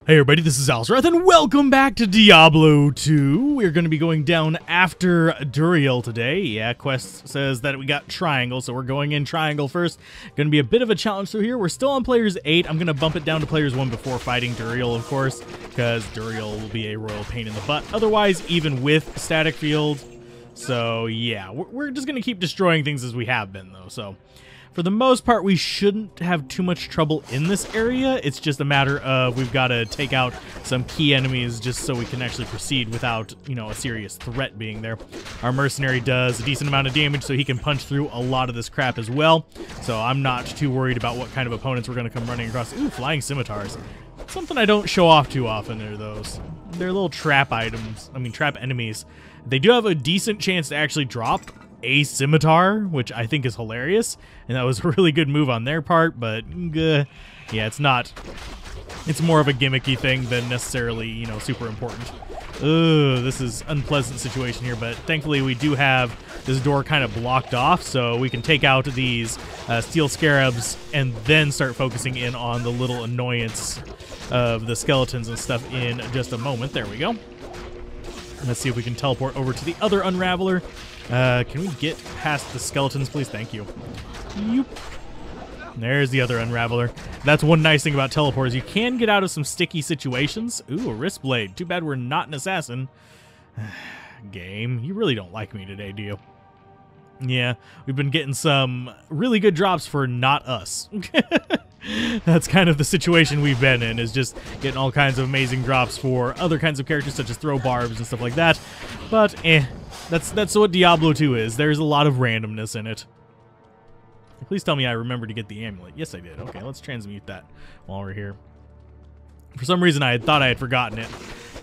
Hey everybody, this is Alzorath, and welcome back to Diablo 2. We're going to be going down after Duriel today. Yeah, quest says that we got triangle, so we're going in triangle first. Going to be a bit of a challenge through here. We're still on players 8. I'm going to bump it down to players 1 before fighting Duriel, of course, because Duriel will be a royal pain in the butt. Otherwise, even with static field. So yeah, we're just going to keep destroying things as we have been, though, so... For the most part, we shouldn't have too much trouble in this area. It's just a matter of we've got to take out some key enemies just so we can actually proceed without, you know, a serious threat being there. Our mercenary does a decent amount of damage, so he can punch through a lot of this crap as well. So I'm not too worried about what kind of opponents we're going to come running across. Ooh, flying scimitars. Something I don't show off too often are those. They're little trap items. I mean, trap enemies. They do have a decent chance to actually drop a scimitar, which I think is hilarious, and that was a really good move on their part, but yeah, it's not. It's more of a gimmicky thing than necessarily, you know, super important. Ugh, this is an unpleasant situation here, but thankfully we do have this door kind of blocked off, so we can take out these steel scarabs and then start focusing in on the little annoyance of the skeletons and stuff in just a moment. There we go. Let's see if we can teleport over to the other Unraveler. Can we get past the skeletons, please? Thank you. Yoop. There's the other Unraveler. That's one nice thing about teleporters. You can get out of some sticky situations. Ooh, a wrist blade. Too bad we're not an assassin. Game, you really don't like me today, do you? Yeah, we've been getting some really good drops for not us. That's kind of the situation we've been in, is just getting all kinds of amazing drops for other kinds of characters, such as throw barbs and stuff like that. But, that's what Diablo 2 is. There's a lot of randomness in it. Please tell me I remembered to get the amulet. Yes, I did. Okay, let's transmute that while we're here. For some reason, I had thought I had forgotten it.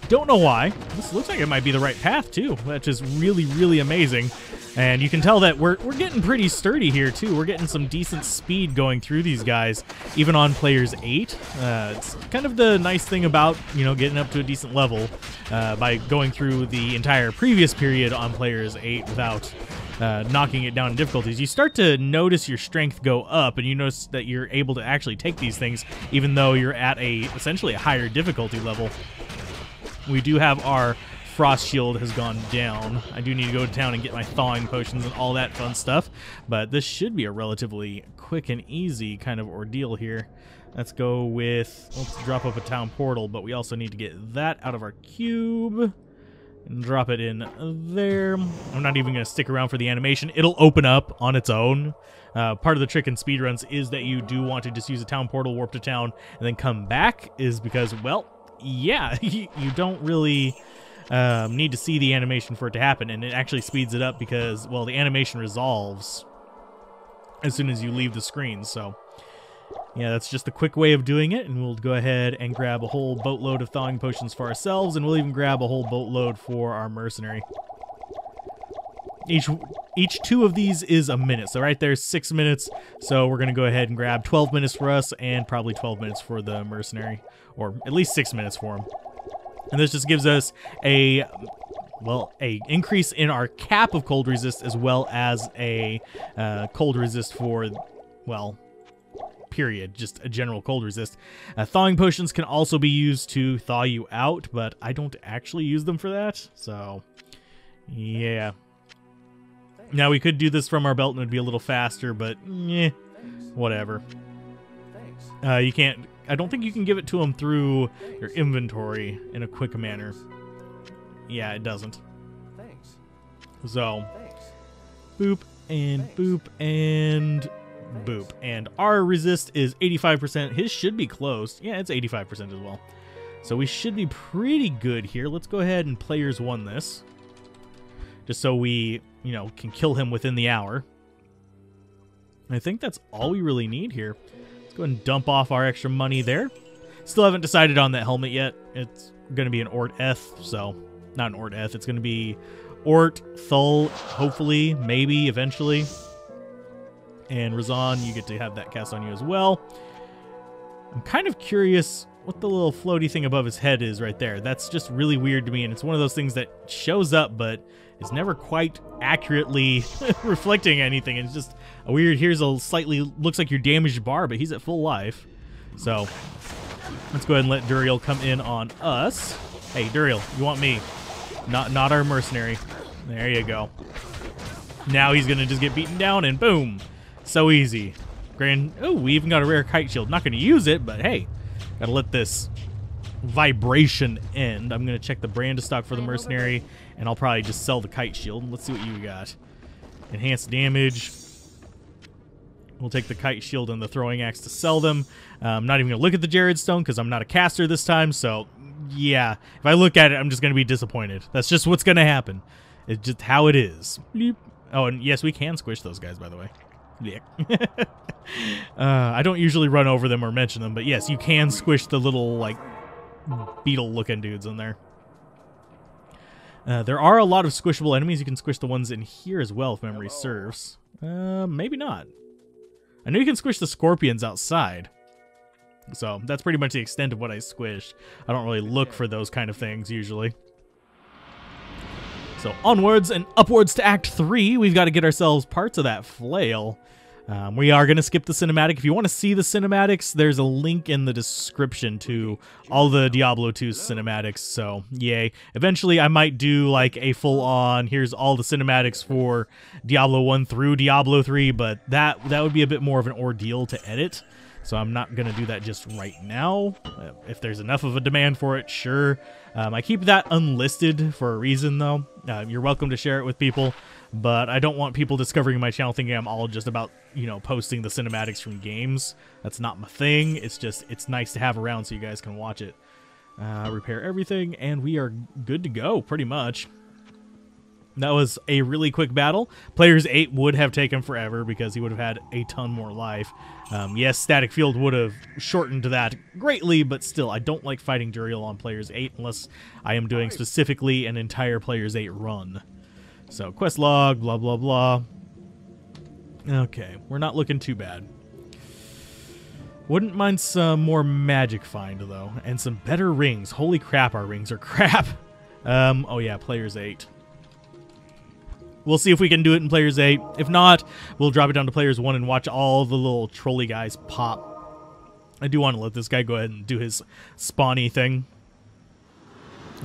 Don't know why. This looks like it might be the right path, too. That's just really, really amazing. And you can tell that we're getting pretty sturdy here, too. We're getting some decent speed going through these guys, even on players 8. It's kind of the nice thing about, you know, getting up to a decent level by going through the entire previous period on players 8 without knocking it down in difficulties. You start to notice your strength go up, and you notice that you're able to actually take these things, even though you're at essentially a higher difficulty level. We do have our frost shield has gone down. I do need to go to town and get my thawing potions and all that fun stuff, but this should be a relatively quick and easy kind of ordeal here. Let's go with, let's drop up a town portal, but we also need to get that out of our cube and drop it in there. I'm not even going to stick around for the animation. It'll open up on its own. Part of the trick in speedruns is that you do want to just use a town portal, warp to town, and then come back, is because, well, yeah, you don't really need to see the animation for it to happen, and it actually speeds it up because, well, the animation resolves as soon as you leave the screen. So yeah, that's just the quick way of doing it, and we'll go ahead and grab a whole boatload of thawing potions for ourselves, and we'll even grab a whole boatload for our mercenary. Each 2 of these is a minute, so right there's 6 minutes, so we're going to go ahead and grab 12 minutes for us and probably 12 minutes for the mercenary, or at least 6 minutes for him. And this just gives us a increase in our cap of cold resist, as well as a cold resist for, well, period, just a general cold resist. Thawing potions can also be used to thaw you out, but I don't actually use them for that, so yeah. Now, we could do this from our belt and it would be a little faster, but whatever. You can't, I don't think you can give it to them through your inventory in a quick manner. Yeah, it doesn't. So, boop and boop and boop. And our resist is 85%. His should be close. Yeah, it's 85% as well. So we should be pretty good here. Let's go ahead and players 1 this, just so we, you know, can kill him within the hour. I think that's all we really need here. Let's go ahead and dump off our extra money there. Still haven't decided on that helmet yet. It's going to be an Ort Eth, so not an Ort Eth. It's going to be Ort, Thul, hopefully, maybe, eventually. And Razan, you get to have that cast on you as well. I'm kind of curious what the little floaty thing above his head is right there. That's just really weird to me, and it's one of those things that shows up, but is never quite accurately reflecting anything. It's just a weird, here's a slightly, looks like your damaged bar, but he's at full life. So Let's go ahead and let Duriel come in on us. Hey, Duriel, you want me. Not our mercenary. There you go. Now he's going to just get beaten down, and boom. So easy. Oh, we even got a rare kite shield. Not going to use it, but hey, got to let this vibration end. I'm going to check the brand of stock for the mercenary, and I'll probably just sell the kite shield. Let's see what you got. Enhanced damage. We'll take the kite shield and the throwing axe to sell them. I'm not even going to look at the Jared Stone because I'm not a caster this time, so yeah. If I look at it, I'm just going to be disappointed. That's just what's going to happen. It's just how it is. Bleep. Oh, and yes, we can squish those guys, by the way. Yeah. I don't usually run over them or mention them, but yes, you can squish the little, like, beetle-looking dudes in there. There are a lot of squishable enemies. You can squish the ones in here as well, if memory serves. Maybe not. I know you can squish the scorpions outside. So that's pretty much the extent of what I squish. I don't really look for those kind of things usually. So onwards and upwards to Act 3. We've got to get ourselves parts of that flail. We are going to skip the cinematic. If you want to see the cinematics, there's a link in the description to all the Diablo 2 cinematics, so yay. Eventually, I might do like a full-on, here's all the cinematics for Diablo 1 through Diablo 3, but that would be a bit more of an ordeal to edit, so I'm not going to do that just right now. If there's enough of a demand for it, sure. I keep that unlisted for a reason, though. You're welcome to share it with people, but I don't want people discovering my channel thinking I'm all just about, you know, posting the cinematics from games. That's not my thing. It's just, it's nice to have around so you guys can watch it. Repair everything, and we are good to go, pretty much. That was a really quick battle. Players 8 would have taken forever because he would have had a ton more life. Yes, Static Field would have shortened that greatly, but still, I don't like fighting Duriel on Players 8 unless I am doing specifically an entire Players 8 run. So, quest log, blah, blah, blah. Okay, we're not looking too bad. Wouldn't mind some more magic find, though, and some better rings. Holy crap, our rings are crap. Oh yeah, Players 8. We'll see if we can do it in Players 8. If not, we'll drop it down to Players 1 and watch all the little trolley guys pop. I do want to let this guy go ahead and do his spawny thing.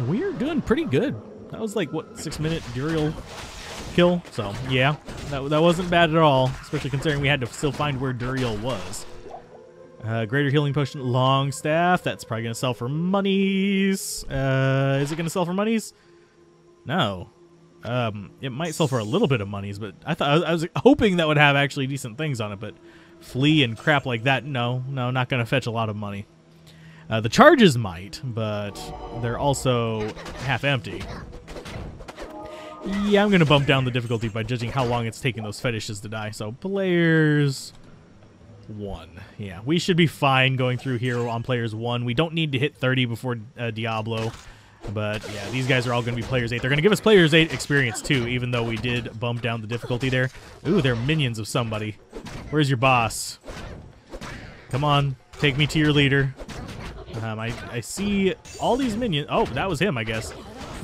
We are doing pretty good. That was like, what, 6-minute Duriel kill? So, yeah, that wasn't bad at all, especially considering we had to still find where Duriel was. Greater Healing Potion, Long Staff. That's probably going to sell for monies. Is it going to sell for monies? No. It might sell for a little bit of monies, but I was hoping that would have actually decent things on it, but flea and crap like that, no, not going to fetch a lot of money. The charges might, but they're also half empty. Yeah, I'm going to bump down the difficulty by judging how long it's taking those fetishes to die. So, Players 1. Yeah, we should be fine going through here on Players 1. We don't need to hit 30 before Diablo. But, yeah, these guys are all going to be Players 8. They're going to give us Players 8 experience, too, even though we did bump down the difficulty there. Ooh, they're minions of somebody. Where's your boss? Come on, take me to your leader. I see all these minions. Oh, that was him, I guess.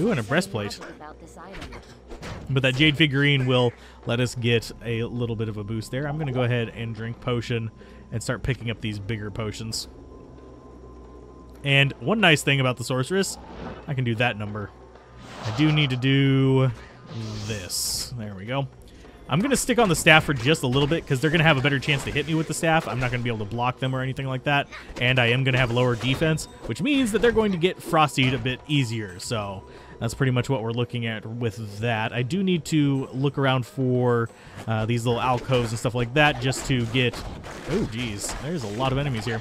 Ooh, and a breastplate. But that Jade figurine will let us get a little bit of a boost there. I'm going to go ahead and drink potion and start picking up these bigger potions. And one nice thing about the Sorceress, I can do that number. I do need to do this. There we go. I'm going to stick on the staff for just a little bit because they're going to have a better chance to hit me with the staff. I'm not going to be able to block them or anything like that. And I am going to have lower defense, which means that they're going to get Frostied a bit easier. So that's pretty much what we're looking at with that. I do need to look around for these little alcoves and stuff like that just to get... Oh, geez. There's a lot of enemies here.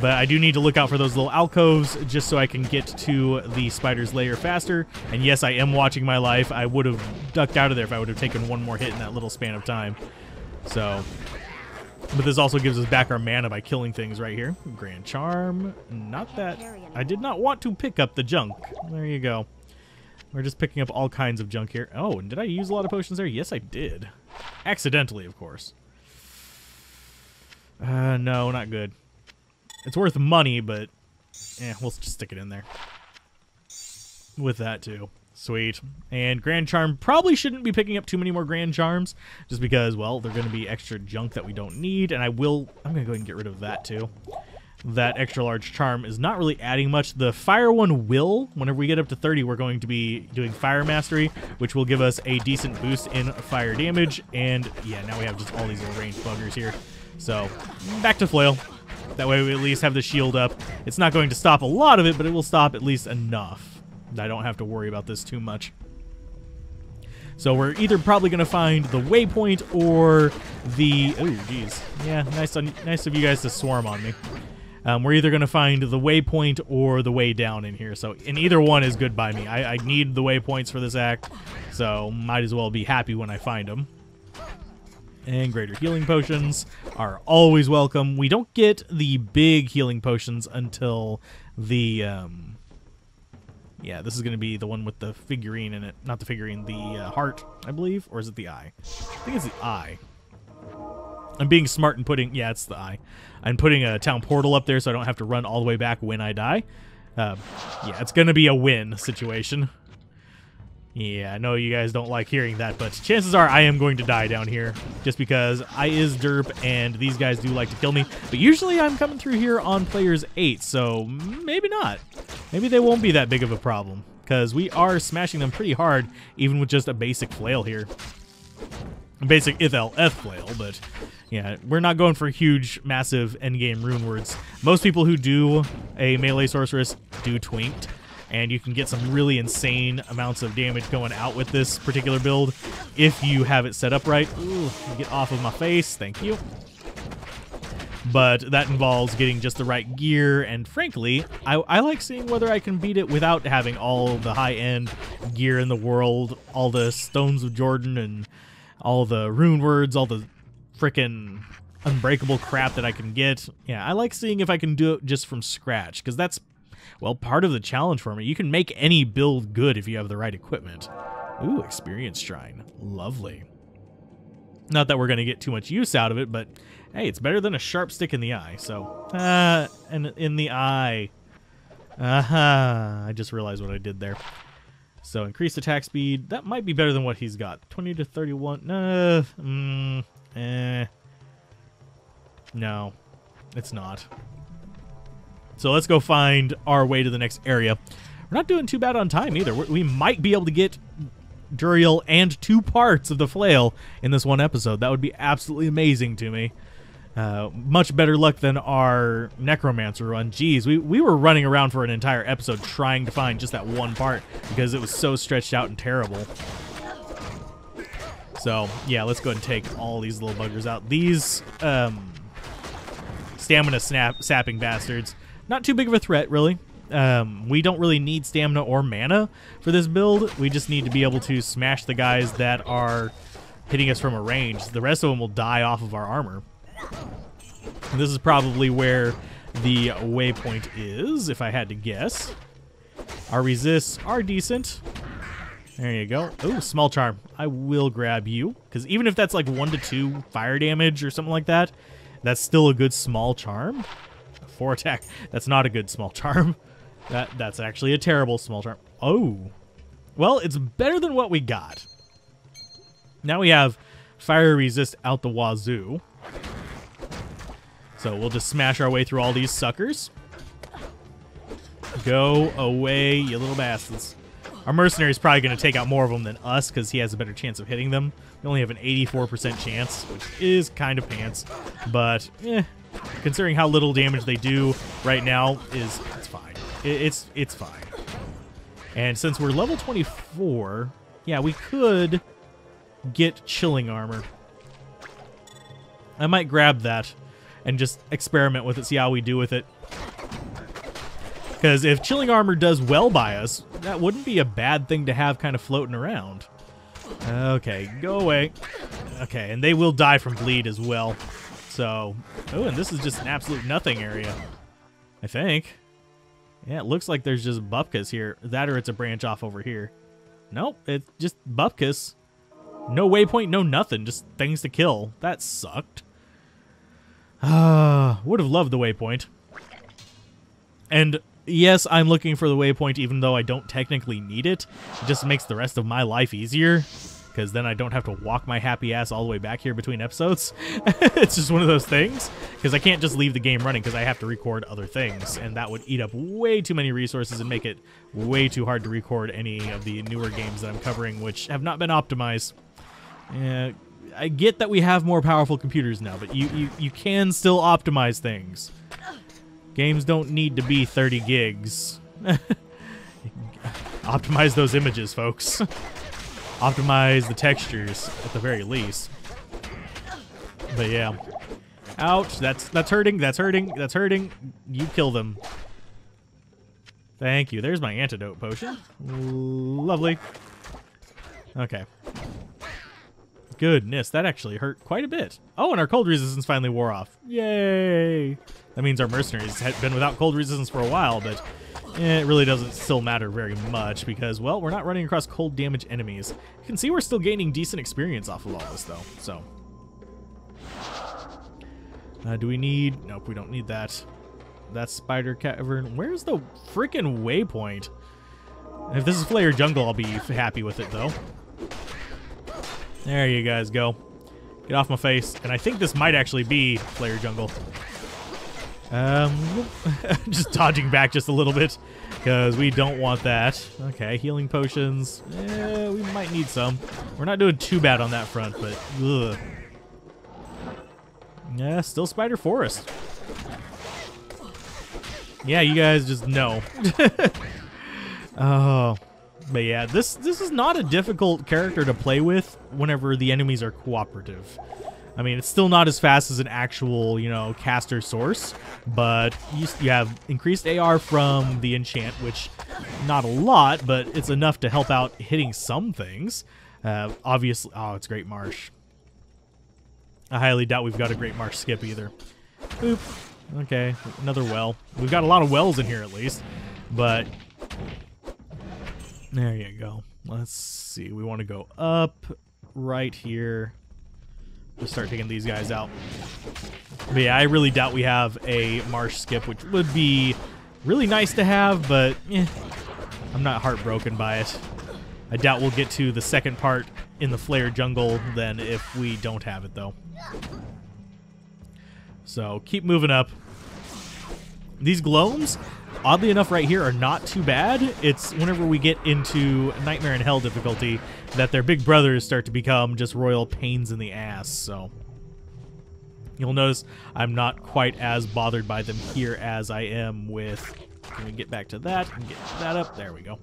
But I do need to look out for those little alcoves just so I can get to the spider's lair faster. And yes, I am watching my life. I would have ducked out of there if I would have taken one more hit in that little span of time. So, but this also gives us back our mana by killing things right here. Grand Charm. Not that. I did not want to pick up the junk. There you go. We're just picking up all kinds of junk here. Oh, and did I use a lot of potions there? Yes, I did. Accidentally, of course. No, not good. It's worth money, but we'll just stick it in there. With that, too. Sweet. And Grand Charm probably shouldn't be picking up too many more Grand Charms, just because, well, they're going to be extra junk that we don't need, and I'm going to go ahead and get rid of that, too. that extra large charm is not really adding much. The fire one will. Whenever we get up to 30, we're going to be doing fire mastery, which will give us a decent boost in fire damage. And yeah, now we have just all these little ranged buggers here. So back to flail. That way we at least have the shield up. It's not going to stop a lot of it, but it will stop at least enough. I don't have to worry about this too much. So we're either probably going to find the waypoint or the... Oh, geez. Yeah, nice of you guys to swarm on me. We're either going to find the waypoint or the way down in here. So, and either one is good by me. I need the waypoints for this act, so might as well be happy when I find them. And greater healing potions are always welcome. We don't get the big healing potions until the... Yeah, this is going to be the one with the figurine in it. Not the figurine, the heart, I believe. Or is it the eye? I think it's the eye. I'm being smart and putting... Yeah, it's the eye. I'm putting a town portal up there so I don't have to run all the way back when I die. Yeah, it's going to be a win situation. Yeah, I know you guys don't like hearing that, but chances are I am going to die down here. Just because I is derp and these guys do like to kill me. But usually I'm coming through here on players 8, so maybe not. Maybe they won't be that big of a problem. Because we are smashing them pretty hard, even with just a basic flail here. A basic Ith-El-Eth flail, but... Yeah, we're not going for huge, massive endgame rune words. Most people who do a melee sorceress do twinked, and you can get some really insane amounts of damage going out with this particular build if you have it set up right. Ooh, get off of my face, thank you. But that involves getting just the right gear, and frankly, I like seeing whether I can beat it without having all the high-end gear in the world, all the Stones of Jordan, and all the rune words, all the frickin' unbreakable crap that I can get. Yeah, I like seeing if I can do it just from scratch, because that's, well, part of the challenge for me. You can make any build good if you have the right equipment. Ooh, experience shrine. Lovely. Not that we're going to get too much use out of it, but hey, it's better than a sharp stick in the eye, so... and in the eye. I just realized what I did there. So, increased attack speed. That might be better than what he's got. 20 to 31. No, it's not. So let's go find our way to the next area. We're not doing too bad on time either. We might be able to get Duriel and 2 parts of the flail in this one episode. That would be absolutely amazing to me. Much better luck than our Necromancer run. Jeez, we were running around for an entire episode trying to find just that one part because it was so stretched out and terrible. So, yeah, let's go ahead and take all these little buggers out. These stamina sapping bastards, not too big of a threat, really. We don't really need stamina or mana for this build. We just need to be able to smash the guys that are hitting us from a range. The rest of them will die off of our armor. And this is probably where the waypoint is, if I had to guess. Our resists are decent. There you go. Oh, small charm. I will grab you, because even if that's like 1 to 2 fire damage or something like that, that's still a good small charm. 4 attack. That's not a good small charm. That's actually a terrible small charm. Oh. Well, it's better than what we got. Now we have fire resist out the wazoo. So we'll just smash our way through all these suckers. Go away, you little bastards. Our mercenary is probably going to take out more of them than us because he has a better chance of hitting them. We only have an 84% chance, which is kind of pants. But, considering how little damage they do right now, it's fine. It's fine. And since we're level 24, yeah, we could get chilling armor. I might grab that and just experiment with it, see how we do with it. Because if chilling armor does well by us, that wouldn't be a bad thing to have kind of floating around. Okay, go away. Okay, and they will die from bleed as well. So, oh, and this is just an absolute nothing area, I think. Yeah, it looks like there's just bupkis here. That or it's a branch off over here. Nope, it's just bupkis. No waypoint, no nothing, just things to kill. That sucked. Would have loved the waypoint. And yes, I'm looking for the waypoint even though I don't technically need it. It just makes the rest of my life easier. because then I don't have to walk my happy ass all the way back here between episodes. It's just one of those things, because I can't just leave the game running because I have to record other things, and that would eat up way too many resources and make it way too hard to record any of the newer games that I'm covering, which have not been optimized. I get that we have more powerful computers now, but you can still optimize things. Games don't need to be 30 gigs. Optimize those images, folks. Optimize the textures at the very least. But yeah. Ouch, that's hurting, that's hurting, that's hurting. You kill them. Thank you. There's my antidote potion. Lovely. Okay. Goodness, that actually hurt quite a bit. Oh, and our cold resistance finally wore off. Yay! That means our mercenaries had been without cold resistance for a while, but it really doesn't still matter very much because, well, we're not running across cold damage enemies. You can see we're still gaining decent experience off of all this, though, so. Do we need... Nope, we don't need that. That's Spider Cavern. Where's the freaking waypoint? If this is Flayer Jungle, I'll be happy with it, though. There you guys go. Get off my face. And I think this might actually be Flayer Jungle. Just dodging back just a little bit because we don't want that. Okay, healing potions. Yeah, we might need some. We're not doing too bad on that front, but ugh. Yeah, still Spider Forest. Yeah, you guys just know. Oh. But yeah, this is not a difficult character to play with whenever the enemies are cooperative. I mean, it's still not as fast as an actual, you know, caster source, but you have increased AR from the enchant, which not a lot, but it's enough to help out hitting some things. Obviously, oh, it's Great Marsh. I highly doubt we've got a Great Marsh skip either. Boop. Okay, another well. We've got a lot of wells in here at least, but there you go. Let's see. We want to go up right here. Just start taking these guys out. But yeah, I really doubt we have a marsh skip, which would be really nice to have, but I'm not heartbroken by it. I doubt we'll get to the second part in the Flayer Jungle then if we don't have it, though. So keep moving up. These gloams, oddly enough, right here are not too bad. It's whenever we get into Nightmare in Hell difficulty that their big brothers start to become just royal pains in the ass. So you'll notice I'm not quite as bothered by them here as I am with... Can we get back to that and get that up? There we go.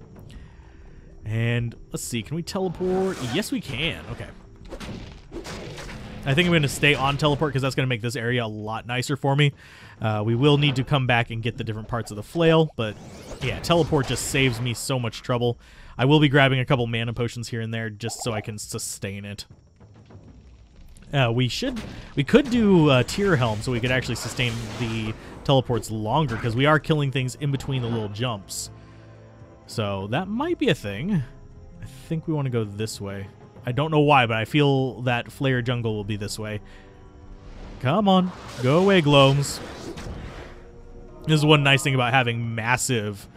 And let's see, can we teleport? Yes, we can. Okay. I think I'm going to stay on teleport because that's going to make this area a lot nicer for me. We will need to come back and get the different parts of the flail, but yeah, teleport just saves me so much trouble. I will be grabbing a couple mana potions here and there just so I can sustain it. We could do Tear Helm so we could actually sustain the teleports longer because we are killing things in between the little jumps. So that might be a thing. I think we want to go this way. I don't know why, but I feel that Flayer Jungle will be this way. Come on. Go away, Gloams. This is one nice thing about having massive,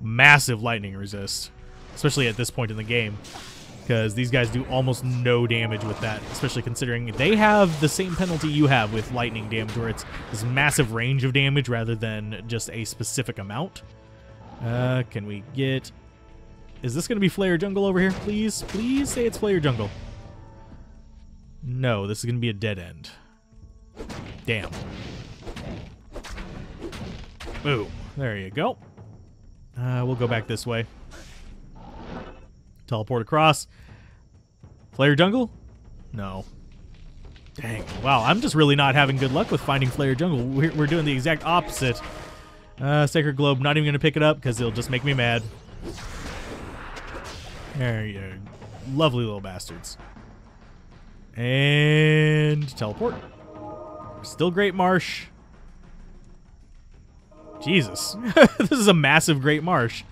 massive lightning resist. Especially at this point in the game. Because these guys do almost no damage with that. Especially considering they have the same penalty you have with lightning damage. Where it's this massive range of damage rather than just a specific amount. Can we get... Is this going to be Flayer Jungle over here? Please, please say it's Flayer Jungle. No, this is going to be a dead end. Damn. Boom. There you go. We'll go back this way. Teleport across. Flayer Jungle? No. Dang. Wow, I'm just really not having good luck with finding Flayer Jungle. We're doing the exact opposite. Sacred Globe, not even going to pick it up because it'll just make me mad. There you go. Lovely little bastards. And teleport. Still Great Marsh. Jesus. This is a massive Great Marsh.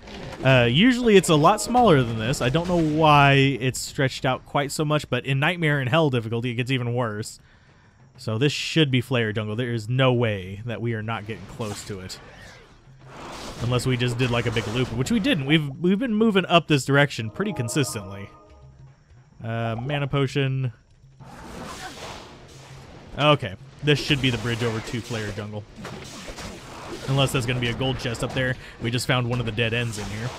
Usually it's a lot smaller than this. I don't know why it's stretched out quite so much, but in Nightmare in Hell difficulty, it gets even worse. So this should be Flayer Jungle. There is no way that we are not getting close to it. Unless we just did like a big loop, which we didn't. We've been moving up this direction pretty consistently. Mana potion. Okay, this should be the bridge over to Flare Jungle. Unless there's going to be a gold chest up there. We just found one of the dead ends in here.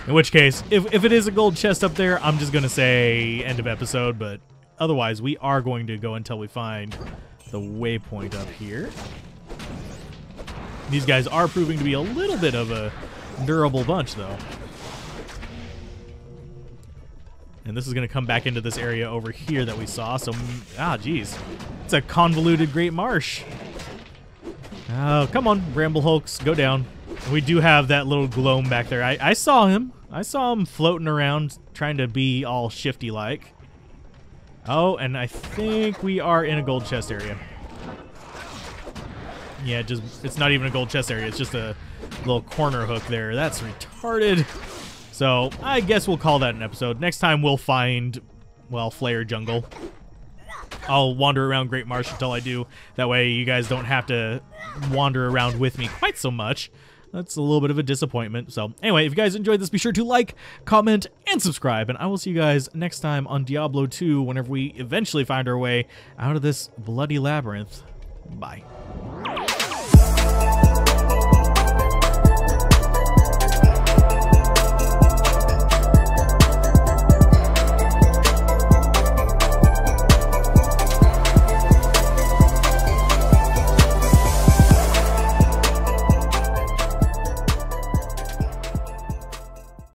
In which case, if it is a gold chest up there, I'm just going to say end of episode, but otherwise we are going to go until we find the waypoint up here. These guys are proving to be a little bit of a durable bunch, though. And this is going to come back into this area over here that we saw. So, geez. It's a convoluted Great Marsh. Oh, come on, Bramble Hulks, go down. We do have that little gloam back there. I saw him. I saw him floating around, trying to be all shifty-like. Oh, and I think we are in a gold chest area. Yeah, it's not even a gold chest area. It's just a little corner hook there. That's retarded. So I guess we'll call that an episode. Next time we'll find, well, Flare Jungle. I'll wander around Great Marsh until I do. That way you guys don't have to wander around with me quite so much. That's a little bit of a disappointment. So anyway, if you guys enjoyed this, be sure to like, comment, and subscribe. And I will see you guys next time on Diablo 2 whenever we eventually find our way out of this bloody labyrinth. Bye.